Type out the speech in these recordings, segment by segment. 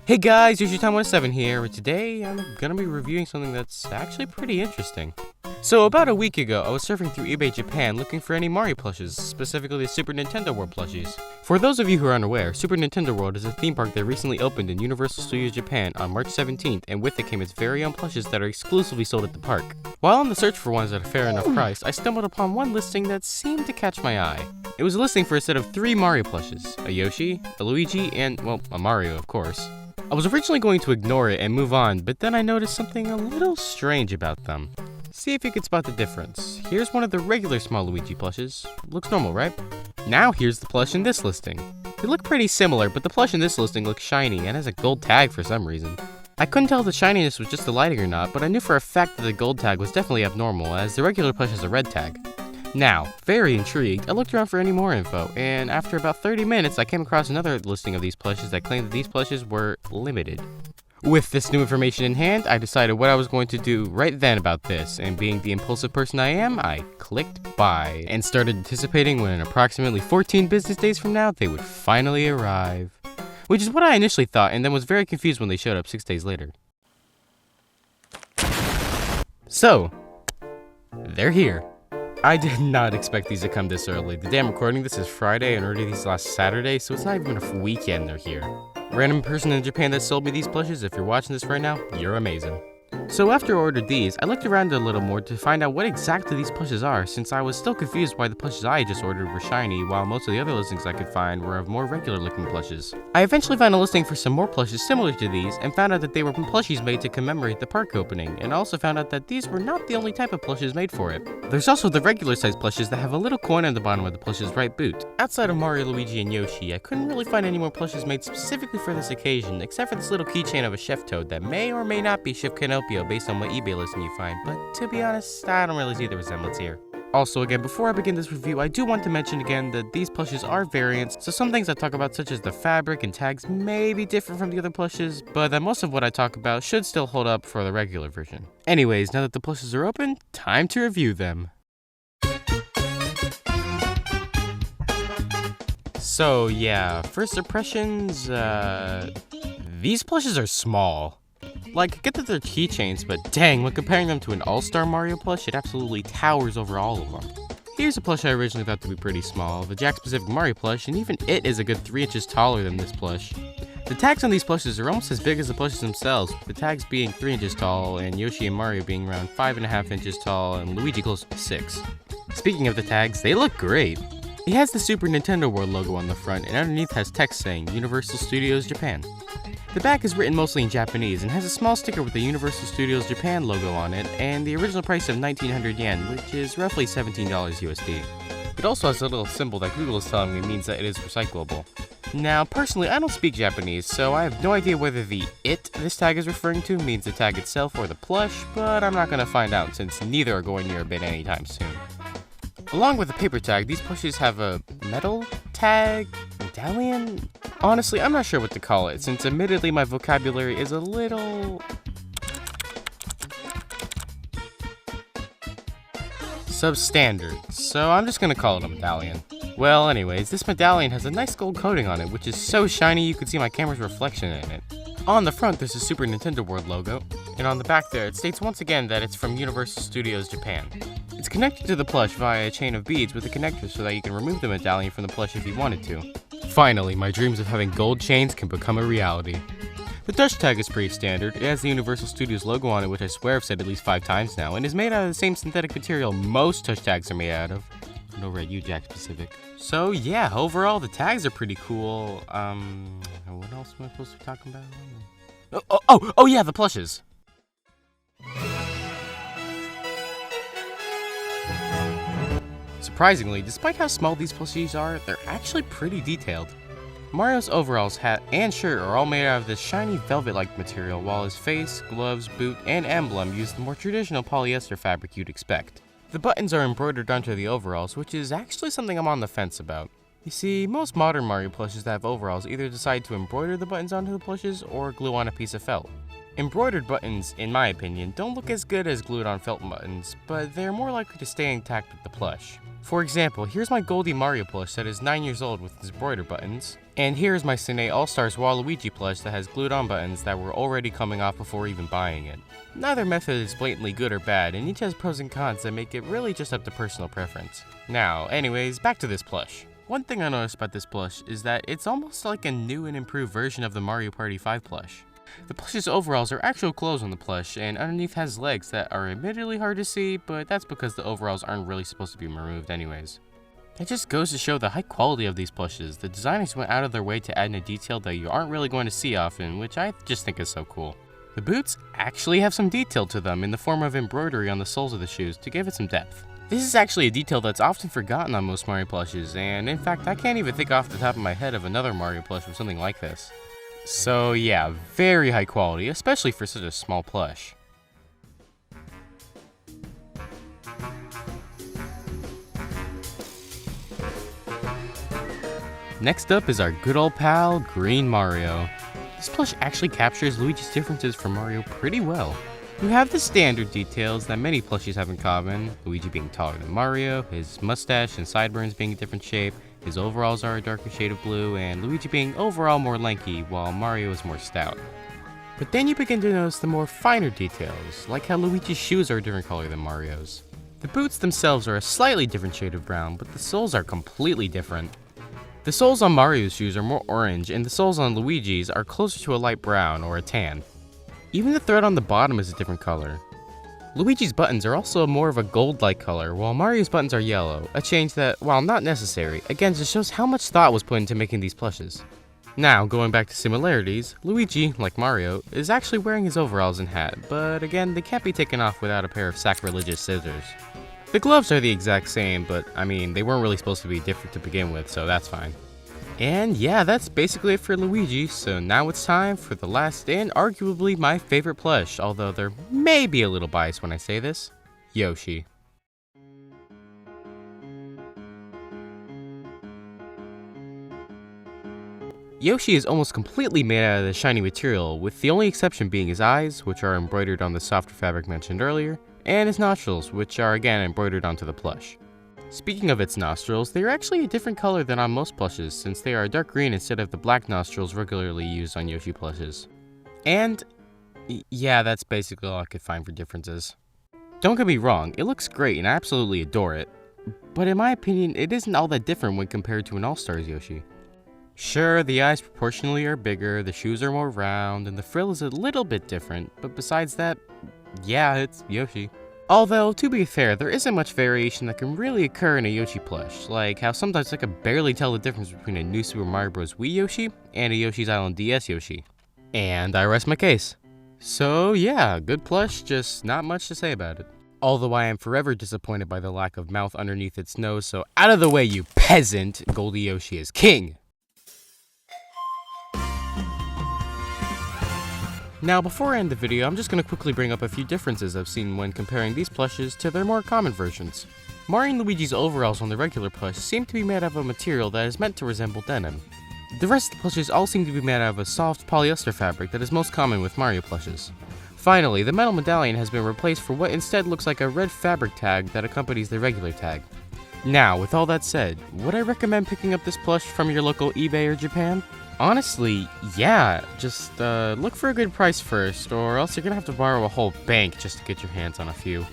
Hey guys, Yoshi Time 17 here, and today I'm gonna be reviewing something that's actually pretty interesting. So about a week ago, I was surfing through eBay Japan looking for any Mario plushes, specifically the Super Nintendo World Plushies. For those of you who are unaware, Super Nintendo World is a theme park that recently opened in Universal Studios Japan on March 17th, and with it came its very own plushes that are exclusively sold at the park. While on the search for ones at a fair enough price, I stumbled upon one listing that seemed to catch my eye. It was a listing for a set of 3 Mario plushes, a Yoshi, a Luigi, and, well, a Mario of course. I was originally going to ignore it and move on, but then I noticed something a little strange about them. See if you can spot the difference. Here's one of the regular small Luigi plushes. Looks normal, right? Now here's the plush in this listing. They look pretty similar, but the plush in this listing looks shiny and has a gold tag for some reason. I couldn't tell if the shininess was just the lighting or not, but I knew for a fact that the gold tag was definitely abnormal, as the regular plush has a red tag. Now, very intrigued, I looked around for any more info, and after about 30 minutes, I came across another listing of these plushes that claimed that these plushes were limited. With this new information in hand, I decided what I was going to do right then about this, and being the impulsive person I am, I clicked buy, and started anticipating when in approximately 14 business days from now, they would finally arrive. Which is what I initially thought, and then was very confused when they showed up 6 days later. So, they're here. I did not expect these to come this early. The day I'm recording this is Friday and ordered these last Saturday, so it's not even a weekend they're here. Random person in Japan that sold me these plushes, if you're watching this right now, you're amazing. So after I ordered these, I looked around a little more to find out what exactly these plushes are, since I was still confused why the plushes I just ordered were shiny, while most of the other listings I could find were of more regular looking plushes. I eventually found a listing for some more plushes similar to these, and found out that they were plushies made to commemorate the park opening, and also found out that these were not the only type of plushes made for it. There's also the regular size plushes that have a little coin on the bottom of the plush's right boot. Outside of Mario, Luigi, and Yoshi, I couldn't really find any more plushes made specifically for this occasion, except for this little keychain of a Chef Toad that may or may not be Chef Canopio based on what eBay listing you find, but to be honest, I don't really see the resemblance here. Also, again, before I begin this review, I do want to mention again that these plushes are variants, so some things I talk about such as the fabric and tags may be different from the other plushes, but that most of what I talk about should still hold up for the regular version. Anyways, now that the plushes are open, time to review them. So yeah, first impressions, these plushes are small. Like, I get that they're keychains, but dang, when comparing them to an All-Star Mario plush, it absolutely towers over all of them. Here's a plush I originally thought to be pretty small, the Jack-specific Mario plush, and even it is a good 3 inches taller than this plush. The tags on these plushes are almost as big as the plushes themselves, with the tags being 3 inches tall, and Yoshi and Mario being around 5.5 inches tall, and Luigi close to 6. Speaking of the tags, they look great. It has the Super Nintendo World logo on the front, and underneath has text saying Universal Studios Japan. The back is written mostly in Japanese and has a small sticker with the Universal Studios Japan logo on it and the original price of 1900 yen, which is roughly $17 USD. It also has a little symbol that Google is telling me means that it is recyclable. Now, personally, I don't speak Japanese, so I have no idea whether the "it" this tag is referring to means the tag itself or the plush, but I'm not going to find out since neither are going near a bin anytime soon. Along with the paper tag, these plushes have a metal tag, medallion? Honestly, I'm not sure what to call it, since admittedly my vocabulary is a little substandard, so I'm just gonna call it a medallion. Well, anyways, this medallion has a nice gold coating on it, which is so shiny you could see my camera's reflection in it. On the front, there's a Super Nintendo World logo, and on the back there, it states once again that it's from Universal Studios Japan. It's connected to the plush via a chain of beads with a connector so that you can remove the medallion from the plush if you wanted to. Finally, my dreams of having gold chains can become a reality. The touch tag is pretty standard. It has the Universal Studios logo on it, which I swear I've said at least 5 times now, and is made out of the same synthetic material most touch tags are made out of. No red, you Jack specific. So yeah, overall the tags are pretty cool. What else am I supposed to be talking about? Oh yeah, the plushes. Surprisingly, despite how small these plushies are, they're actually pretty detailed. Mario's overalls, hat, and shirt are all made out of this shiny velvet-like material, while his face, gloves, boot, and emblem use the more traditional polyester fabric you'd expect. The buttons are embroidered onto the overalls, which is actually something I'm on the fence about. You see, most modern Mario plushes that have overalls either decide to embroider the buttons onto the plushes or glue on a piece of felt. Embroidered buttons, in my opinion, don't look as good as glued-on felt buttons, but they're more likely to stay intact with the plush. For example, here's my Goldie Mario plush that is 9 years old with its embroidered buttons, and here's my Cine All-Stars Waluigi plush that has glued-on buttons that were already coming off before even buying it. Neither method is blatantly good or bad, and each has pros and cons that make it really just up to personal preference. Now, anyways, back to this plush. One thing I noticed about this plush is that it's almost like a new and improved version of the Mario Party 5 plush. The plush's overalls are actual clothes on the plush, and underneath has legs that are admittedly hard to see, but that's because the overalls aren't really supposed to be removed anyways. It just goes to show the high quality of these plushes. The designers went out of their way to add in a detail that you aren't really going to see often, which I just think is so cool. The boots actually have some detail to them in the form of embroidery on the soles of the shoes to give it some depth. This is actually a detail that's often forgotten on most Mario plushes, and in fact I can't even think off the top of my head of another Mario plush with something like this. So yeah, very high quality, especially for such a small plush. Next up is our good old pal, Green Mario. This plush actually captures Luigi's differences from Mario pretty well. You have the standard details that many plushies have in common, Luigi being taller than Mario, his mustache and sideburns being a different shape, his overalls are a darker shade of blue, and Luigi being overall more lanky, while Mario is more stout. But then you begin to notice the more finer details, like how Luigi's shoes are a different color than Mario's. The boots themselves are a slightly different shade of brown, but the soles are completely different. The soles on Mario's shoes are more orange, and the soles on Luigi's are closer to a light brown or a tan. Even the thread on the bottom is a different color. Luigi's buttons are also more of a gold-like color, while Mario's buttons are yellow, a change that, while not necessary, again just shows how much thought was put into making these plushes. Now, going back to similarities, Luigi, like Mario, is actually wearing his overalls and hat, but again, they can't be taken off without a pair of sacrilegious scissors. The gloves are the exact same, but I mean, they weren't really supposed to be different to begin with, so that's fine. And yeah, that's basically it for Luigi, so now it's time for the last and arguably my favorite plush, although there may be a little bias when I say this, Yoshi. Yoshi is almost completely made out of the shiny material, with the only exception being his eyes, which are embroidered on the softer fabric mentioned earlier, and his nostrils, which are again embroidered onto the plush. Speaking of its nostrils, they are actually a different color than on most plushes, since they are dark green instead of the black nostrils regularly used on Yoshi plushes. And yeah, that's basically all I could find for differences. Don't get me wrong, it looks great and I absolutely adore it, but in my opinion, it isn't all that different when compared to an All-Stars Yoshi. Sure, the eyes proportionally are bigger, the shoes are more round, and the frill is a little bit different, but besides that, yeah, it's Yoshi. Although, to be fair, there isn't much variation that can really occur in a Yoshi plush, like how sometimes I can barely tell the difference between a New Super Mario Bros. Wii Yoshi and a Yoshi's Island DS Yoshi. And I rest my case. So yeah, good plush, just not much to say about it. Although I am forever disappointed by the lack of mouth underneath its nose, so out of the way you peasant, Goldie Yoshi is king! Now, before I end the video, I'm just going to quickly bring up a few differences I've seen when comparing these plushes to their more common versions. Mario and Luigi's overalls on the regular plush seem to be made out of a material that is meant to resemble denim. The rest of the plushes all seem to be made out of a soft polyester fabric that is most common with Mario plushes. Finally, the metal medallion has been replaced for what instead looks like a red fabric tag that accompanies the regular tag. Now, with all that said, would I recommend picking up this plush from your local eBay or Japan? Honestly, yeah, just look for a good price first, or else you're gonna have to borrow a whole bank just to get your hands on a few.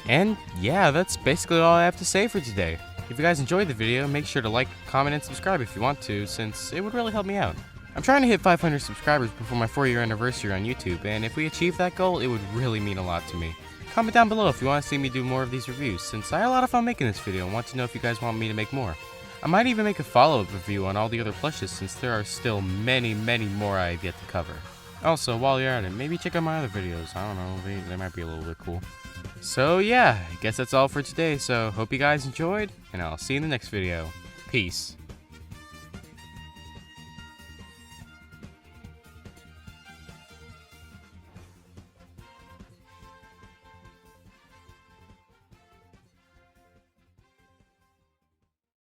And yeah, that's basically all I have to say for today. If you guys enjoyed the video, make sure to like, comment, and subscribe if you want to, since it would really help me out. I'm trying to hit 500 subscribers before my 4-year anniversary on YouTube, and if we achieve that goal, it would really mean a lot to me. Comment down below if you want to see me do more of these reviews, since I had a lot of fun making this video and want to know if you guys want me to make more. I might even make a follow-up review on all the other plushes, since there are still many more I have yet to cover. Also, while you're at it, maybe check out my other videos. I don't know, they might be a little bit cool. So yeah, I guess that's all for today, so hope you guys enjoyed, and I'll see you in the next video. Peace.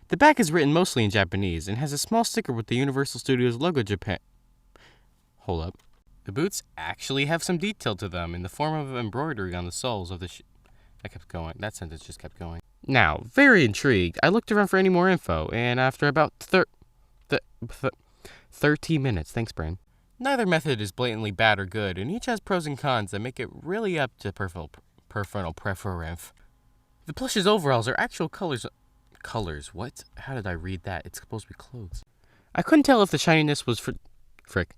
The back is written mostly in Japanese and has a small sticker with the Universal Studios logo Japan. Hold up. The boots actually have some detail to them in the form of embroidery on the soles of the That kept going. That sentence just kept going. Now, very intrigued, I looked around for any more info, and after about 13 minutes, thanks, Brain. Neither method is blatantly bad or good, and each has pros and cons that make it really up to personal preference. The plush's overalls are actual colors. Colors? What? How did I read that? It's supposed to be clothes. I couldn't tell if the shininess was frick.